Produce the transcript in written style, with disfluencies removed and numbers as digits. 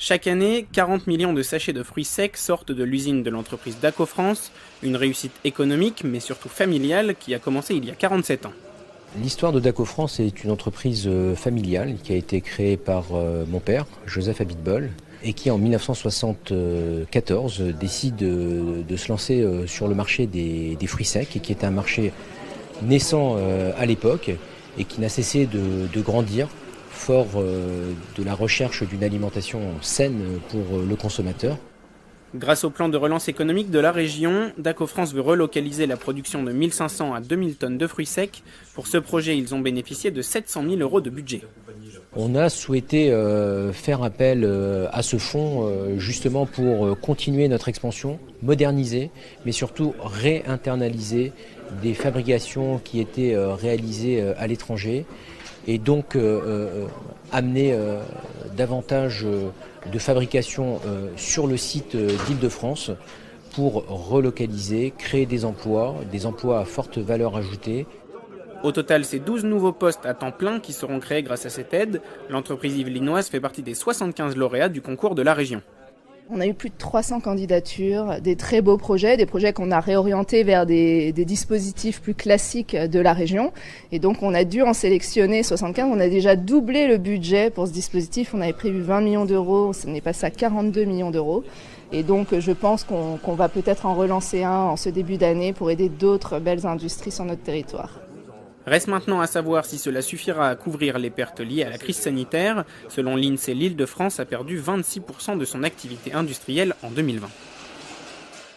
Chaque année, 40 millions de sachets de fruits secs sortent de l'usine de l'entreprise Dacofrance, une réussite économique mais surtout familiale qui a commencé il y a 47 ans. L'histoire de Dacofrance est une entreprise familiale qui a été créée par mon père, Joseph Abitbol, et qui en 1974 décide de se lancer sur le marché des fruits secs, et qui est un marché naissant à l'époque et qui n'a cessé de grandir, fort de la recherche d'une alimentation saine pour le consommateur. Grâce au plan de relance économique de la région, Dacofrance veut relocaliser la production de 1500 à 2000 tonnes de fruits secs. Pour ce projet, ils ont bénéficié de 700 000 € de budget. On a souhaité faire appel à ce fonds justement pour continuer notre expansion, moderniser, mais surtout réinternaliser des fabrications qui étaient réalisées à l'étranger et donc amener davantage de fabrication sur le site d'Île-de-France pour relocaliser, créer des emplois à forte valeur ajoutée. Au total, c'est 12 nouveaux postes à temps plein qui seront créés grâce à cette aide. L'entreprise yvelinoise fait partie des 75 lauréats du concours de la région. On a eu plus de 300 candidatures, des très beaux projets, des projets qu'on a réorientés vers des dispositifs plus classiques de la région. Et donc on a dû en sélectionner 75. On a déjà doublé le budget pour ce dispositif. On avait prévu 20 millions d'euros, on est passé à 42 millions d'euros. Et donc je pense qu'on va peut-être en relancer un en ce début d'année pour aider d'autres belles industries sur notre territoire. Reste maintenant à savoir si cela suffira à couvrir les pertes liées à la crise sanitaire. Selon l'INSEE, l'Île-de-France a perdu 26% de son activité industrielle en 2020.